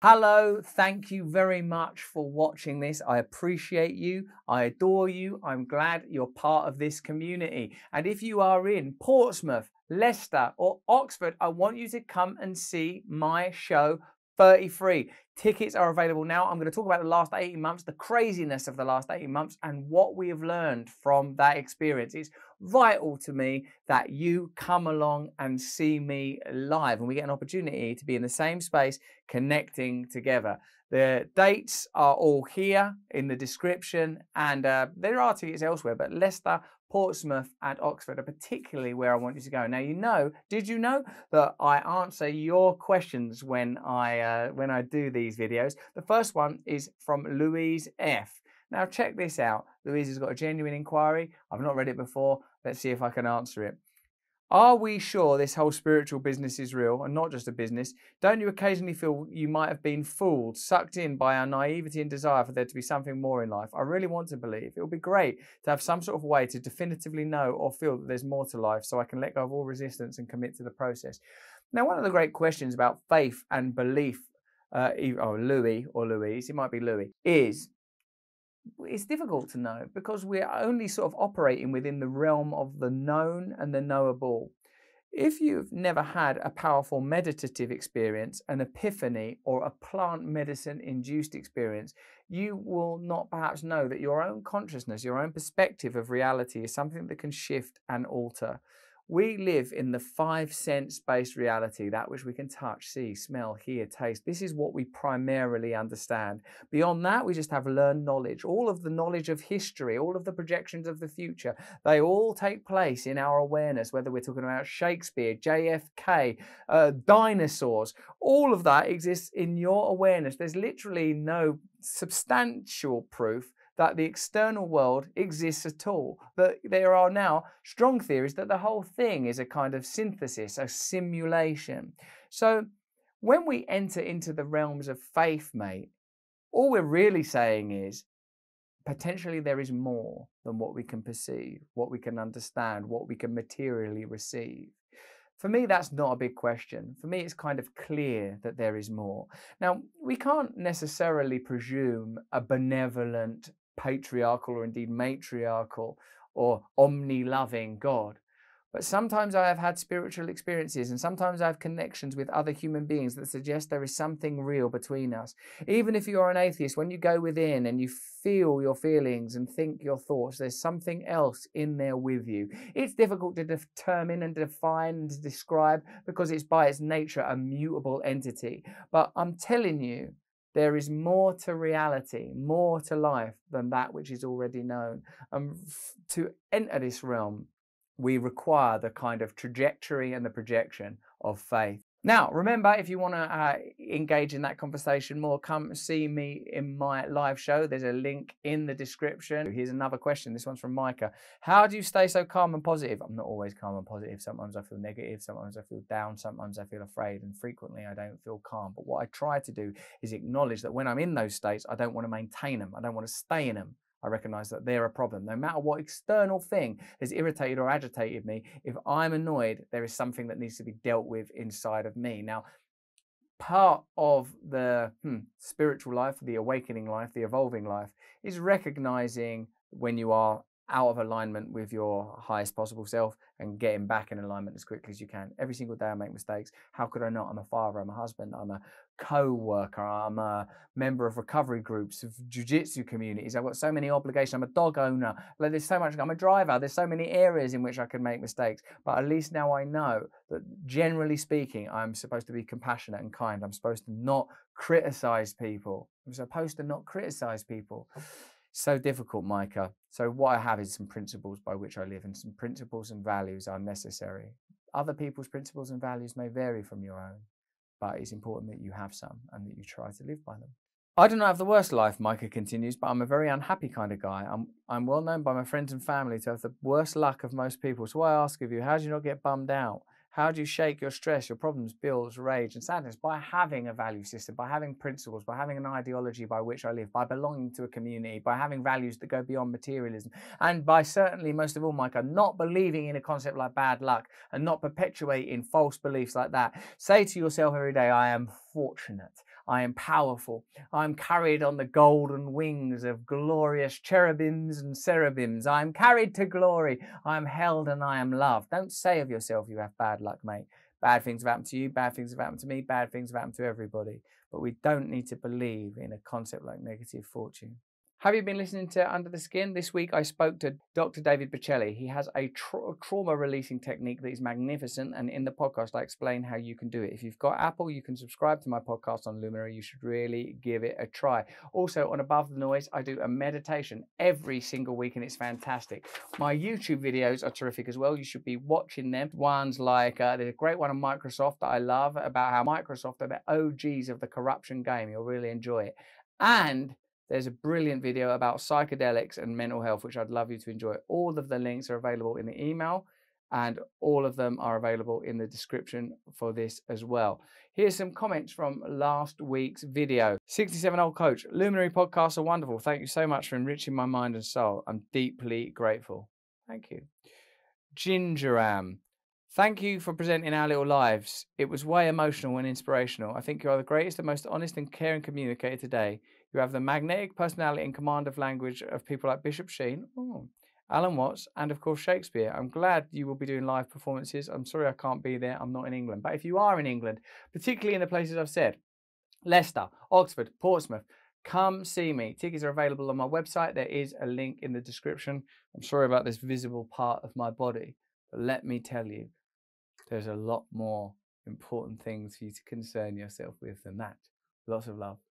Hello, thank you very much for watching this. I appreciate you. I adore you. I'm glad you're part of this community. And if you are in Portsmouth, Leicester, or Oxford, I want you to come and see my show 33. Tickets are available now. I'm going to talk about the last 18 months, the craziness of the last 18 months, and what we have learned from that experience. It's vital to me that you come along and see me live and we get an opportunity to be in the same space connecting together. The dates are all here in the description, and there are tickets elsewhere, but Leicester, Portsmouth and Oxford are particularly where I want you to go. Now, did you know that I answer your questions when I do these videos? The first one is from Louise F. Now check this out. Louise has got a genuine inquiry. I've not read it before. Let's see if I can answer it. Are we sure this whole spiritual business is real and not just a business? Don't you occasionally feel you might have been fooled, sucked in by our naivety and desire for there to be something more in life? I really want to believe. It would be great to have some sort of way to definitively know or feel that there's more to life so I can let go of all resistance and commit to the process. Now, one of the great questions about faith and belief, Louis or Louise, it might be Louis, is it's difficult to know because we're only sort of operating within the realm of the known and the knowable. If you've never had a powerful meditative experience, an epiphany, or a plant medicine induced experience, you will not perhaps know that your own consciousness, your own perspective of reality is something that can shift and alter. We live in the 5 sense-based reality, that which we can touch, see, smell, hear, taste. This is what we primarily understand. Beyond that, we just have learned knowledge. All of the knowledge of history, all of the projections of the future, they all take place in our awareness, whether we're talking about Shakespeare, JFK, dinosaurs. All of that exists in your awareness. There's literally no substantial proof that the external world exists at all. But there are now strong theories that the whole thing is a kind of synthesis, a simulation. So when we enter into the realms of faith, mate, all we're really saying is potentially there is more than what we can perceive, what we can understand, what we can materially receive. For me, that's not a big question. For me, it's kind of clear that there is more. Now, we can't necessarily presume a benevolent, patriarchal, or indeed matriarchal, or omni-loving God. But sometimes I have had spiritual experiences and sometimes I have connections with other human beings that suggest there is something real between us. Even if you are an atheist, when you go within and you feel your feelings and think your thoughts, there's something else in there with you. It's difficult to determine and define and to describe because it's by its nature a mutable entity. But I'm telling you, there is more to reality, more to life than that which is already known. To enter this realm, we require the kind of trajectory and the projection of faith. Now, remember, if you want to engage in that conversation more, come see me in my live show. There's a link in the description. Here's another question. This one's from Micah. How do you stay so calm and positive? I'm not always calm and positive. Sometimes I feel negative. Sometimes I feel down. Sometimes I feel afraid. And frequently I don't feel calm. But what I try to do is acknowledge that when I'm in those states, I don't want to maintain them. I don't want to stay in them. I recognize that they're a problem. No matter what external thing has irritated or agitated me, if I'm annoyed, there is something that needs to be dealt with inside of me. Now, part of the spiritual life, the awakening life, the evolving life, is recognizing when you are out of alignment with your highest possible self and getting back in alignment as quickly as you can. Every single day I make mistakes. How could I not? I'm a father, I'm a husband, I'm a co-worker, I'm a member of recovery groups, of jiu-jitsu communities. I've got so many obligations. I'm a dog owner. Like, there's so much. I'm a driver. There's so many areas in which I can make mistakes. But at least now I know that generally speaking, I'm supposed to be compassionate and kind. I'm supposed to not criticize people. I'm supposed to not criticize people. So difficult, Micah. So what I have is some principles by which I live, and some principles and values are necessary. Other people's principles and values may vary from your own, but it's important that you have some and that you try to live by them. I do not have the worst life, Micah continues, but I'm a very unhappy kind of guy. I'm well known by my friends and family to have the worst luck of most people. So I ask of you, how do you not get bummed out? How do you shake your stress, your problems, bills, rage and sadness? By having a value system, by having principles, by having an ideology by which I live, by belonging to a community, by having values that go beyond materialism, and by certainly, most of all, Micah, not believing in a concept like bad luck and not perpetuating false beliefs like that. Say to yourself every day, I am fortunate. I am powerful. I am carried on the golden wings of glorious cherubims and cherubims. I am carried to glory. I am held and I am loved. Don't say of yourself you have bad luck, mate. Bad things have happened to you, bad things have happened to me, bad things have happened to everybody. But we don't need to believe in a concept like negative fortune. Have you been listening to Under the Skin? This week I spoke to Dr. David Bocelli. He has a trauma releasing technique that is magnificent, and in the podcast I explain how you can do it. If you've got Apple, you can subscribe to my podcast on Luminary. You should really give it a try. Also on Above the Noise, I do a meditation every single week and it's fantastic. My YouTube videos are terrific as well. You should be watching them. Ones like, there's a great one on Microsoft that I love about how Microsoft are the OGs of the corruption game. You'll really enjoy it. And there's a brilliant video about psychedelics and mental health, which I'd love you to enjoy. All of the links are available in the email and all of them are available in the description for this as well. Here's some comments from last week's video. 67-Old Coach, Luminary podcasts are wonderful. Thank you so much for enriching my mind and soul. I'm deeply grateful. Thank you. Gingeram, thank you for presenting our little lives. It was way emotional and inspirational. I think you are the greatest and most honest and caring communicator today. You have the magnetic personality and command of language of people like Bishop Sheen, Alan Watts, and of course Shakespeare. I'm glad you will be doing live performances. I'm sorry I can't be there. I'm not in England. But if you are in England, particularly in the places I've said, Leicester, Oxford, Portsmouth, come see me. Tickets are available on my website. There is a link in the description. I'm sorry about this visible part of my body, but let me tell you, there's a lot more important things for you to concern yourself with than that. Lots of love.